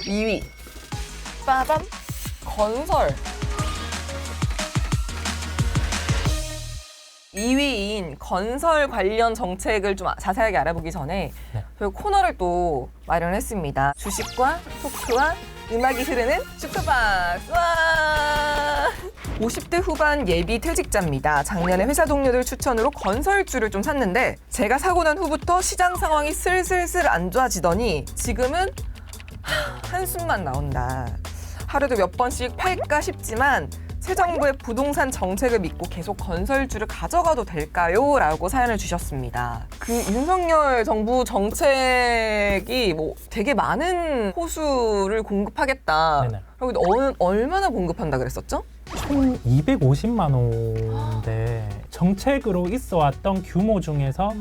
2위 빠밤 건설. 2위인 건설 관련 정책을 좀 자세하게 알아보기 전에 네. 저희 코너를 또 마련했습니다. 주식과 토크와 음악이 흐르는 슈퍼박스. 와! 50대 후반 예비 퇴직자입니다. 작년에 회사 동료들 추천으로 건설주를 좀 샀는데 제가 사고 난 후부터 시장 상황이 슬슬슬 안 좋아지더니 지금은 한숨만 나온다. 하루도 몇 번씩 팔까 싶지만 새 정부의 부동산 정책을 믿고 계속 건설주를 가져가도 될까요? 라고 사연을 주셨습니다. 그 윤석열 정부 정책이 뭐 되게 많은 호수를 공급하겠다. 네네. 그리고 얼마나 공급한다 그랬었죠? 총 250만 호인데 정책으로 있어 왔던 규모 중에서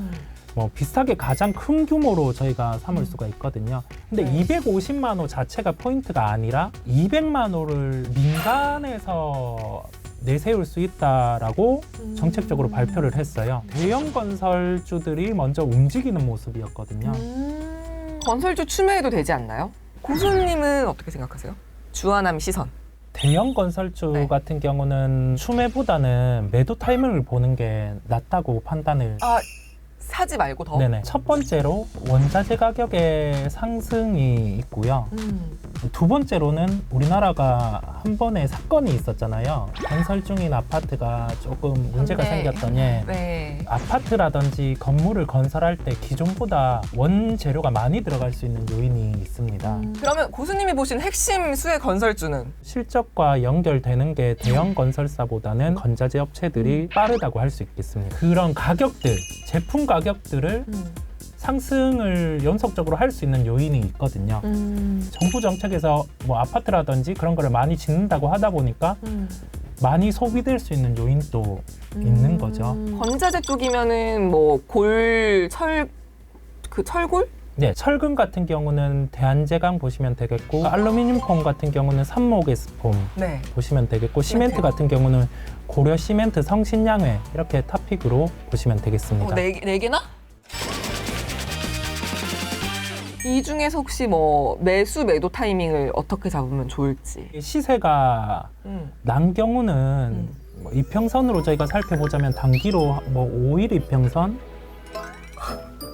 뭐 비슷하게 가장 큰 규모로 저희가 삼을 수가 있거든요. 근데 네. 250만 호 자체가 포인트가 아니라 200만 호를 민간에서 내세울 수 있다라고 정책적으로 발표를 했어요. 대형 건설주들이 먼저 움직이는 모습이었거든요. 건설주 추매해도 되지 않나요? 고수님은 어떻게 생각하세요? 주안함 시선. 대형 건설주 네. 같은 경우는 추매보다는 매도 타이밍을 보는 게 낫다고 판단을. 사지 말고 더? 네네. 첫 번째로 원자재 가격의 상승이 있고요. 두 번째로는 우리나라가 한 번에 사건이 있었잖아요. 건설 중인 아파트가 조금 문제가 네. 생겼더니 네. 아파트라든지 건물을 건설할 때 기존보다 원재료가 많이 들어갈 수 있는 요인이 있습니다. 그러면 고수님이 보신 핵심 수혜 건설주는? 실적과 연결되는 게 대형 건설사보다는 건자재 업체들이 빠르다고 할 수 있겠습니다. 그런 가격들, 제품 가격들을 상승을 연속적으로 할 수 있는 요인이 있거든요. 정부 정책에서 뭐 아파트라든지 그런 거를 많이 짓는다고 하다 보니까 많이 소비될 수 있는 요인도 있는 거죠. 건자재 쪽이면은 뭐 철골? 네, 철근 같은 경우는 대한제강 보시면 되겠고 알루미늄 폼 같은 경우는 삼목에스폼 네. 보시면 되겠고 시멘트 같은 경우는 고려 시멘트 성신양회 이렇게 탑픽으로 보시면 되겠습니다. 네 개나? 이 중에서 혹시 뭐 매수 매도 타이밍을 어떻게 잡으면 좋을지. 시세가 난 경우는 뭐 이평선으로 저희가 살펴보자면 단기로 뭐 5일 이평선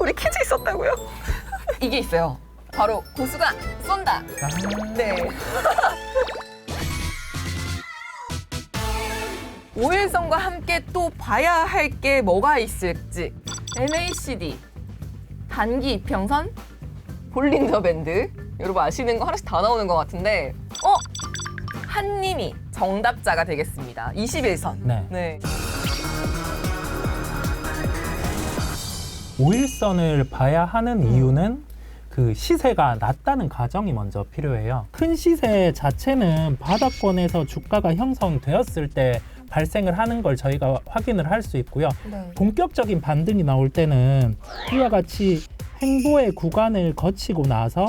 우리 퀴즈 있었다고요? 이게 있어요. 바로 고수가 쏜다. 네. 5일선과 함께 또 봐야 할 게 뭐가 있을지. MACD, 단기 이평선, 볼린더 밴드. 여러분 아시는 거 하나씩 다 나오는 것 같은데 한님이 정답자가 되겠습니다. 21선. 네. 5일선을 봐야 하는 이유는 그 시세가 낮다는 가정이 먼저 필요해요. 큰 시세 자체는 바닥권에서 주가가 형성되었을 때 발생을 하는 걸 저희가 확인을 할 수 있고요. 네. 본격적인 반등이 나올 때는 이와 같이 횡보의 구간을 거치고 나서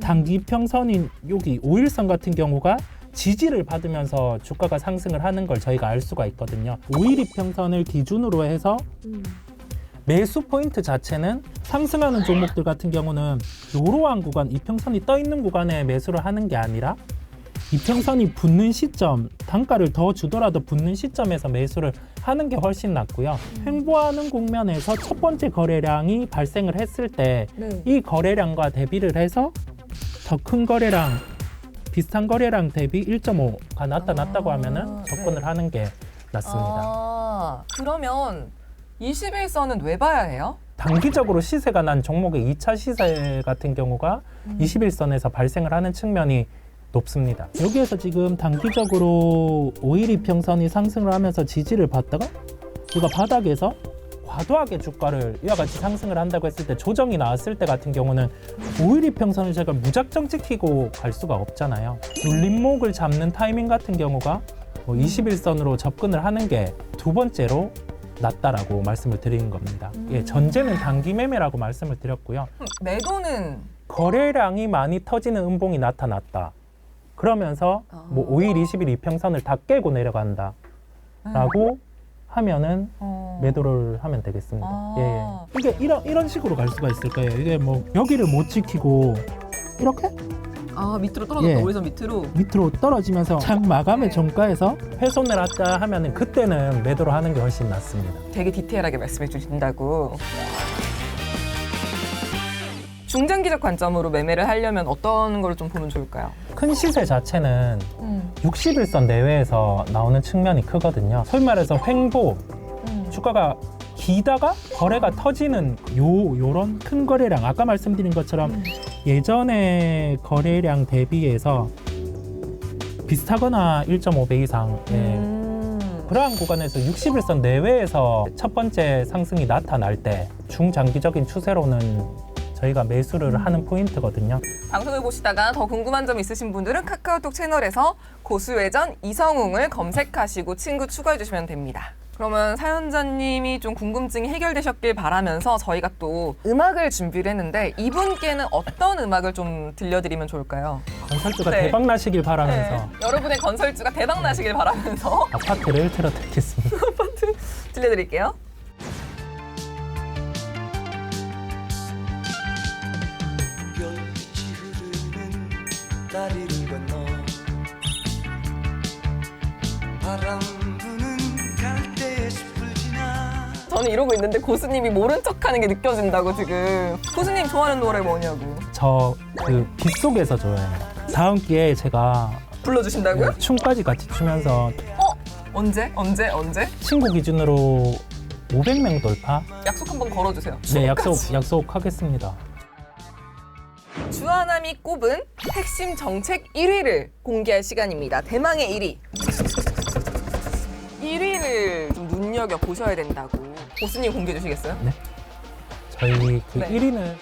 단기 평선인 여기 5일선 같은 경우가 지지를 받으면서 주가가 상승을 하는 걸 저희가 알 수가 있거든요. 5일 이평선을 기준으로 해서 매수 포인트 자체는 상승하는 종목들 같은 경우는 이러한 구간, 이평선이 떠 있는 구간에 매수를 하는 게 아니라 이평선이 붙는 시점, 단가를 더 주더라도 붙는 시점에서 매수를 하는 게 훨씬 낫고요. 횡보하는 국면에서 첫 번째 거래량이 발생을 했을 때 이 거래량과 대비를 해서 더 큰 거래량, 비슷한 거래량 대비 1.5가 나타났다고 하면은 접근을 하는 게 낫습니다. 그러면 21선은 왜 봐야 해요? 단기적으로 시세가 난 종목의 2차 시세 같은 경우가 21선에서 발생을 하는 측면이 높습니다. 여기에서 지금 단기적으로 5일 이평선이 상승을 하면서 지지를 받다가 우리가 바닥에서 과도하게 주가를 이와 같이 상승을 한다고 했을 때 조정이 나왔을 때 같은 경우는 5일 이평선을 제가 무작정 지키고 갈 수가 없잖아요. 눌림목을 잡는 타이밍 같은 경우가 21선으로 접근을 하는 게 두 번째로 낫다라고 말씀을 드리는 겁니다. 예, 전제는 단기 매매라고 말씀을 드렸고요. 매도는 거래량이 많이 터지는 음봉이 나타났다. 그러면서 뭐 5일, 20일 이평선을 다 깨고 내려간다. 라고 하면은 매도를 하면 되겠습니다. 예. 이게 이런 식으로 갈 수가 있을까요? 이게 뭐 여기를 못 지키고 이렇게? 아, 밑으로 떨어졌다. 예. 오리선 밑으로. 밑으로 떨어지면서 장 마감의 네. 종가에서 훼손을 했다 하면은 그때는 매도를 하는 게 훨씬 낫습니다. 되게 디테일하게 말씀해 주신다고. 중장기적 관점으로 매매를 하려면 어떤 걸 좀 보면 좋을까요? 큰 시세 자체는 60일선 내외에서 나오는 측면이 크거든요. 소위 말해서 횡보, 주가가 기다가 거래가 터지는 요런 큰 거래량, 아까 말씀드린 것처럼 예전의 거래량 대비해서 비슷하거나 1.5배 이상의 그러한 구간에서 60일선 내외에서 첫 번째 상승이 나타날 때 중장기적인 추세로는 저희가 매수를 하는 포인트거든요. 방송을 보시다가 더 궁금한 점 있으신 분들은 카카오톡 채널에서 고수회전 이성웅을 검색하시고 친구 추가해 주시면 됩니다. 그러면 사연자님이 좀 궁금증이 해결되셨길 바라면서 저희가 또 음악을 준비를 했는데 이분께는 어떤 음악을 좀 들려드리면 좋을까요? 건설주가 네. 대박 나시길 바라면서 네. 여러분의 건설주가 대박 나시길 바라면서 아파트를 틀어드리겠습니다. 들려드릴게요. 별빛이 흐르는 다리를 건너 바람 부는 갈대의 숲을 지나 저는 이러고 있는데 고수님이 모른 척하는 게 느껴진다고 지금. 고수님 좋아하는 노래 뭐냐고. 저 그 빗속에서 좋아해요. 다음 기회에 제가 불러주신다고요? 춤까지 같이 추면서 언제? 친구 기준으로 500명 돌파? 약속 한번 걸어주세요. 네, 약속하겠습니다. 주하남이 꼽은 핵심 정책 1위를 공개할 시간입니다. 대망의 1위. 1위를 좀 눈여겨보셔야 된다고. 고수님 공개해 주시겠어요? 저희 그 네. 1위는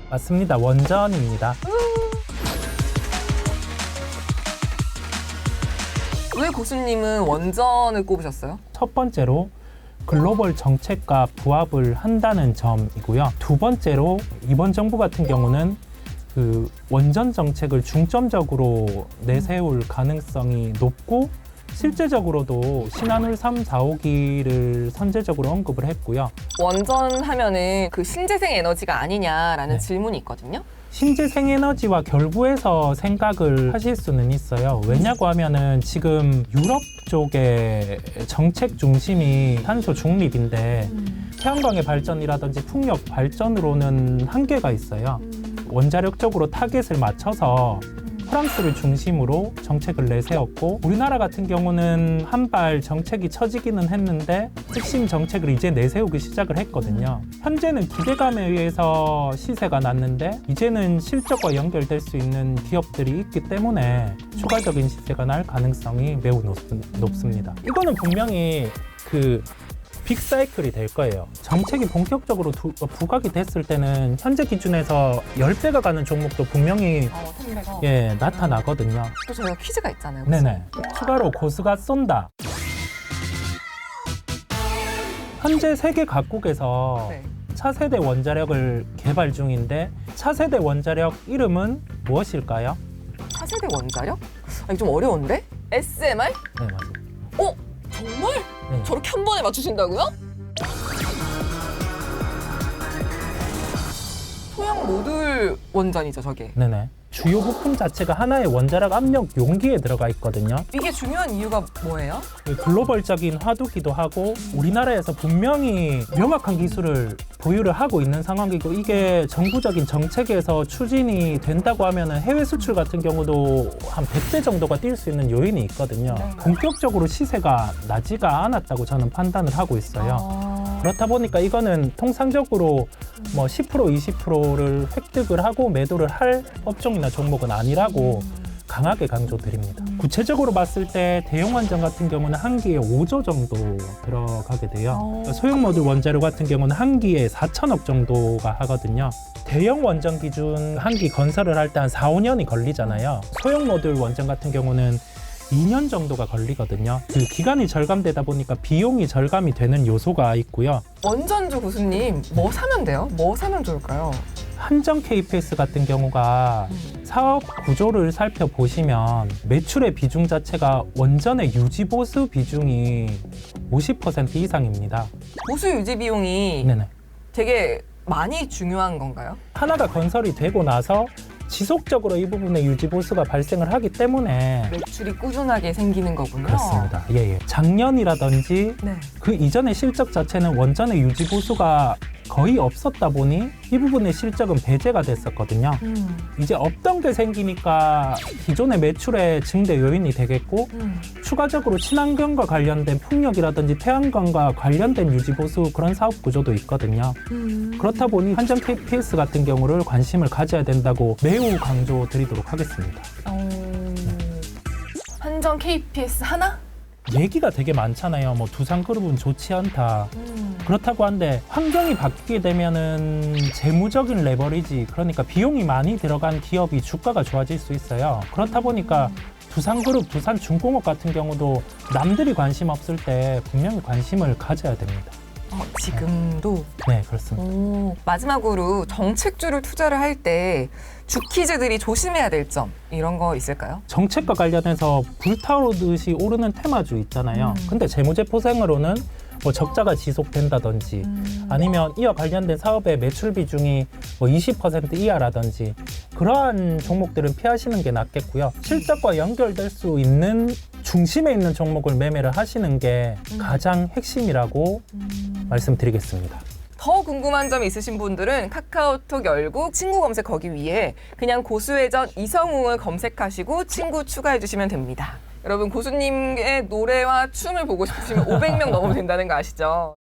맞습니다. 원전입니다. 왜 고수님은 원전을 꼽으셨어요? 첫 번째로 글로벌 정책과 부합을 한다는 점이고요. 두 번째로 이번 정부 같은 경우는 그 원전 정책을 중점적으로 내세울 가능성이 높고 실제적으로도 신한울 3, 4호기를 선제적으로 언급을 했고요. 원전 하면은 그 신재생 에너지가 아니냐라는 네. 질문이 있거든요. 신재생 에너지와 결부해서 생각을 하실 수는 있어요. 왜냐고 하면은 지금 유럽 쪽의 정책 중심이 탄소 중립인데 태양광의 발전이라든지 풍력 발전으로는 한계가 있어요. 원자력 쪽으로 타겟을 맞춰서 프랑스를 중심으로 정책을 내세웠고 우리나라 같은 경우는 한 발 정책이 처지기는 했는데 핵심 정책을 이제 내세우기 시작을 했거든요. 현재는 기대감에 의해서 시세가 났는데 이제는 실적과 연결될 수 있는 기업들이 있기 때문에 추가적인 시세가 날 가능성이 매우 높습니다. 이거는 분명히 그 빅사이클이 될 거예요. 정책이 본격적으로 부각이 됐을 때는 현재 기준에서 10배가 가는 종목도 분명히 선배가. 나타나거든요. 또 저희가 퀴즈가 있잖아요. 네네. 추가로 고수가 쏜다. 현재 세계 각국에서 네. 차세대 원자력을 개발 중인데 차세대 원자력 이름은 무엇일까요? 차세대 원자력? 아, 이거 좀 어려운데? SMR? 네, 맞아요. 정말? 네. 저렇게 한 번에 맞추신다고요? 소형 모듈 원전이죠, 저게. 네네. 주요 부품 자체가 하나의 원자력 압력 용기에 들어가 있거든요. 이게 중요한 이유가 뭐예요? 글로벌적인 화두기도 하고 우리나라에서 분명히 명확한 기술을 보유를 하고 있는 상황이고 이게 정부적인 정책에서 추진이 된다고 하면 해외 수출 같은 경우도 한 100배 정도가 뛸 수 있는 요인이 있거든요. 본격적으로 시세가 나지가 않았다고 저는 판단을 하고 있어요. 그렇다 보니까 이거는 통상적으로 뭐 10% 20%를 획득을 하고 매도를 할 업종이나 종목은 아니라고 강하게 강조드립니다. 구체적으로 봤을 때 대형 원전 같은 경우는 한 기에 5조 정도 들어가게 돼요. 소형 모듈 원자료 같은 경우는 한 기에 4천억 정도가 하거든요. 대형 원전 기준 한 기 건설을 할 때 한 4, 5년이 걸리잖아요. 소형 모듈 원전 같은 경우는 2년 정도가 걸리거든요. 그 기간이 절감되다 보니까 비용이 절감이 되는 요소가 있고요. 원전주 교수님, 뭐 사면 돼요? 뭐 사면 좋을까요? 한정 KPS 같은 경우가 사업 구조를 살펴보시면 매출의 비중 자체가 원전의 유지 보수 비중이 50% 이상입니다. 보수 유지 비용이 네네. 되게 많이 중요한 건가요? 하나가 건설이 되고 나서 지속적으로 이 부분의 유지 보수가 발생을 하기 때문에 매출이 꾸준하게 생기는 거군요. 그렇습니다. 예. 작년이라든지 네. 그 이전의 실적 자체는 원전의 유지 보수가 거의 없었다 보니 이 부분의 실적은 배제가 됐었거든요. 이제 없던 게 생기니까 기존의 매출의 증대 요인이 되겠고 추가적으로 친환경과 관련된 풍력이라든지 태양광과 관련된 유지 보수 그런 사업 구조도 있거든요. 그렇다 보니 한전 KPS 같은 경우를 관심을 가져야 된다고 매우 강조드리도록 하겠습니다. 한전 KPS 하나? 얘기가 되게 많잖아요. 뭐 두산그룹은 좋지 않다. 그렇다고 한데 환경이 바뀌게 되면은 재무적인 레버리지, 그러니까 비용이 많이 들어간 기업이 주가가 좋아질 수 있어요. 그렇다 보니까 두산그룹, 두산중공업 같은 경우도 남들이 관심 없을 때 분명히 관심을 가져야 됩니다. 지금도? 네, 그렇습니다. 마지막으로 정책주를 투자를 할 때 주키즈들이 조심해야 될 점 이런 거 있을까요? 정책과 관련해서 불타오르듯이 오르는 테마주 있잖아요. 근데 재무제표상으로는 뭐 적자가 지속된다든지 아니면 이와 관련된 사업의 매출 비중이 뭐 20% 이하라든지 그러한 종목들은 피하시는 게 낫겠고요. 실적과 연결될 수 있는 중심에 있는 종목을 매매를 하시는 게 가장 핵심이라고 말씀드리겠습니다. 더 궁금한 점 있으신 분들은 카카오톡 열고 친구 검색하기 위해 그냥 고수회전 이성웅을 검색하시고 친구 추가해 주시면 됩니다. 여러분 고수님의 노래와 춤을 보고 싶으시면 500명 넘으면 된다는 거 아시죠?